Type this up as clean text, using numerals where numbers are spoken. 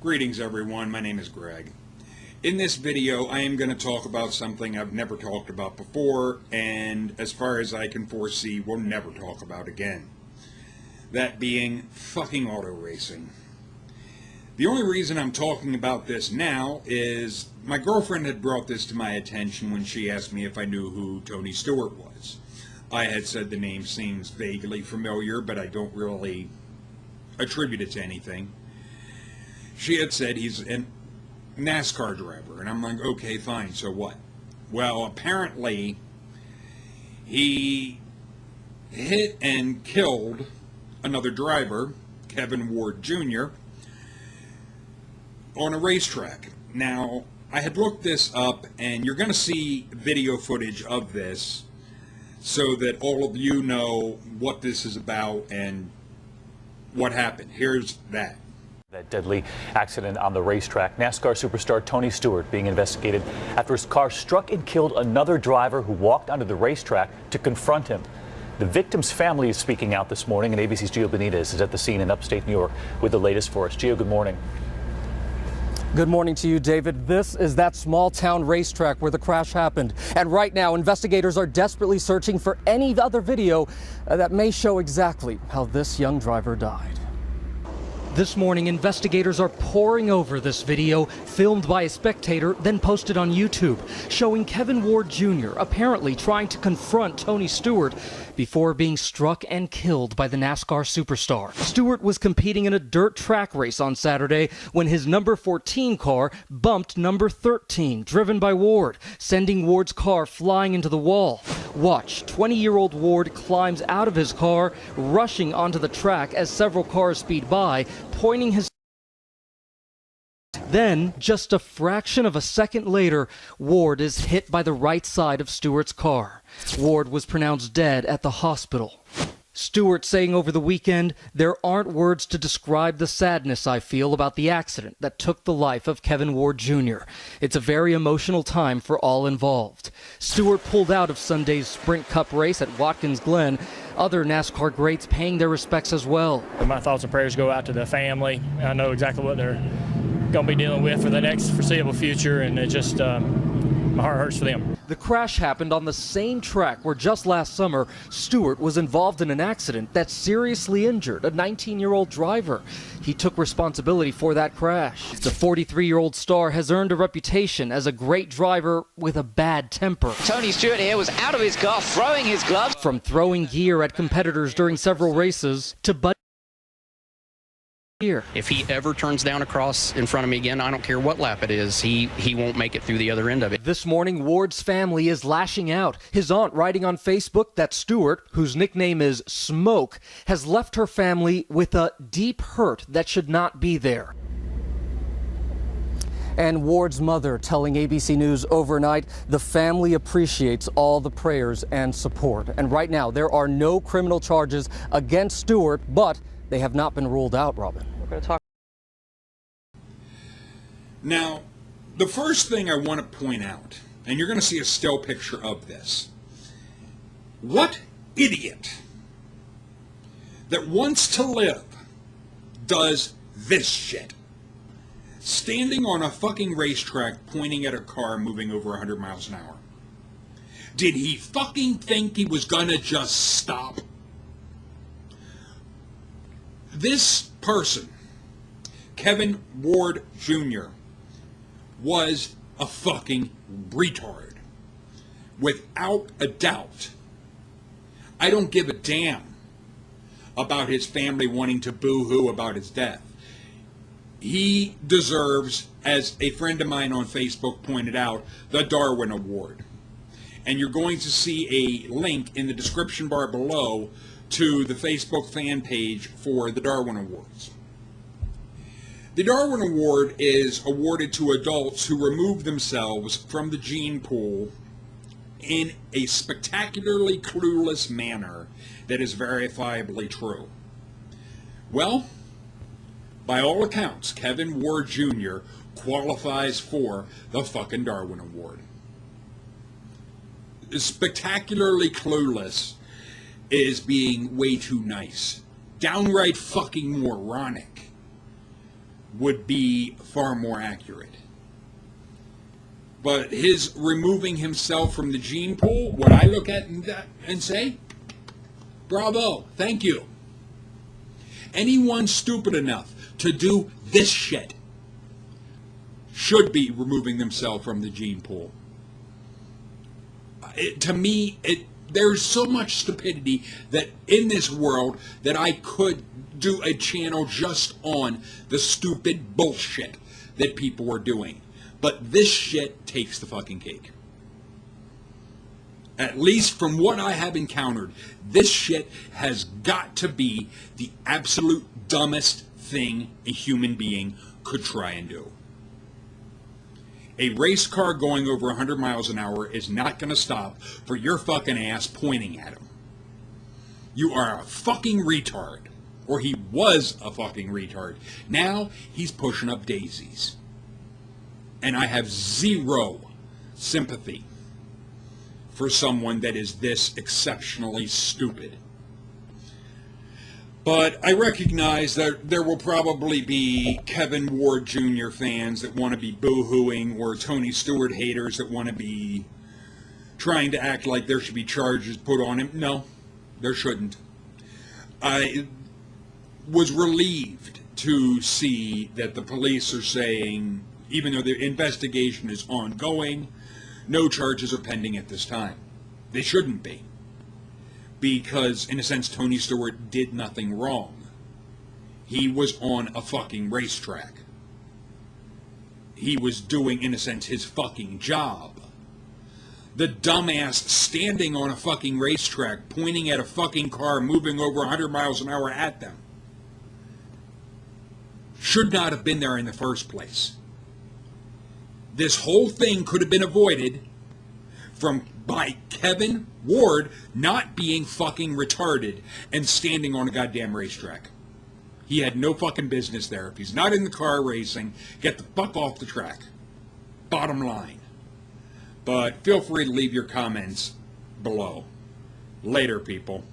Greetings everyone, my name is Greg. In this video I am going to talk about something I've never talked about before, and as far as I can foresee will never talk about again. That being fucking auto racing. The only reason I'm talking about this now is my girlfriend had brought this to my attention when she asked me if I knew who Tony Stewart was. I had said the name seems vaguely familiar, but I don't really attribute it to anything. She had said he's a NASCAR driver, and I'm like, okay, fine, so what? Well, apparently he hit and killed another driver, Kevin Ward Jr., on a racetrack. Now, I had looked this up, and you're going to see video footage of this so that all of you know what this is about and what happened. Here's that. That deadly accident on the racetrack. NASCAR superstar Tony Stewart being investigated after his car struck and killed another driver who walked onto the racetrack to confront him. The victim's family is speaking out this morning, and ABC's Gio Benitez is at the scene in upstate New York with the latest for us. Gio, good morning. Good morning to you, David. This is that small-town racetrack where the crash happened. And right now, investigators are desperately searching for any other video that may show exactly how this young driver died. This morning, investigators are poring over this video filmed by a spectator, then posted on YouTube, showing Kevin Ward Jr. apparently trying to confront Tony Stewart before being struck and killed by the NASCAR superstar. Stewart was competing in a dirt track race on Saturday when his number 14 car bumped number 13, driven by Ward, sending Ward's car flying into the wall. Watch, 20-year-old Ward climbs out of his car, rushing onto the track as several cars speed by, pointing his... Then, just a fraction of a second later, Ward is hit by the right side of Stewart's car. Ward was pronounced dead at the hospital. Stewart saying over the weekend, "There aren't words to describe the sadness I feel about the accident that took the life of Kevin Ward Jr. It's a very emotional time for all involved." Stewart pulled out of Sunday's Sprint Cup race at Watkins Glen. Other NASCAR greats paying their respects as well. My thoughts and prayers go out to the family. I know exactly what they're going to be dealing with for the next foreseeable future, and it just, my heart hurts for them. The crash happened on the same track where just last summer, Stewart was involved in an accident that seriously injured a 19-year-old driver. He took responsibility for that crash. The 43-year-old star has earned a reputation as a great driver with a bad temper. Tony Stewart here was out of his car throwing his gloves. From throwing gear at competitors during several races to If he ever turns down a cross in front of me again, I don't care what lap it is, he won't make it through the other end of it. This morning, Ward's family is lashing out. His aunt writing on Facebook that Stewart, whose nickname is Smoke, has left her family with a deep hurt that should not be there. And Ward's mother telling ABC News overnight the family appreciates all the prayers and support. And right now, there are no criminal charges against Stewart, but they have not been ruled out, Robin. We're going to talk. Now, the first thing I want to point out, and you're going to see a still picture of this. What idiot that wants to live does this shit? Standing on a fucking racetrack pointing at a car moving over 100 miles an hour. Did he fucking think he was going to just stop? This person, Kevin Ward Jr., was a fucking retard. Without a doubt. I don't give a damn about his family wanting to boo-hoo about his death. He deserves, as a friend of mine on Facebook pointed out, the Darwin Award. And you're going to see a link in the description bar below to the Facebook fan page for the Darwin Awards. The Darwin Award is awarded to adults who remove themselves from the gene pool in a spectacularly clueless manner that is verifiably true. Well, by all accounts, Kevin Ward Jr. qualifies for the fucking Darwin Award. Spectacularly clueless is being way too nice. Downright fucking moronic. would be far more accurate. But his removing himself from the gene pool, what I look at and say, bravo, thank you. Anyone stupid enough to do this shit should be removing themselves from the gene pool. To me, there's so much stupidity that in this world that I could do a channel just on the stupid bullshit that people are doing. But this shit takes the fucking cake. At least from what I have encountered, this shit has got to be the absolute dumbest thing a human being could try and do. A race car going over 100 miles an hour is not going to stop for your fucking ass pointing at him. You are a fucking retard. Or he was a fucking retard. Now he's pushing up daisies. And I have zero sympathy for someone that is this exceptionally stupid. But I recognize that there will probably be Kevin Ward Jr. fans that want to be boo-hooing, or Tony Stewart haters that want to be trying to act like there should be charges put on him. No, there shouldn't. I was relieved to see that the police are saying, even though the investigation is ongoing, no charges are pending at this time. They shouldn't be. Because, in a sense, Tony Stewart did nothing wrong. He was on a fucking racetrack. He was doing, in a sense, his fucking job. The dumbass standing on a fucking racetrack, pointing at a fucking car moving over 100 miles an hour at them, should not have been there in the first place. This whole thing could have been avoided by Kevin Ward not being fucking retarded and standing on a goddamn racetrack. He had no fucking business there. If he's not in the car racing, get the fuck off the track. Bottom line. But feel free to leave your comments below. Later, people.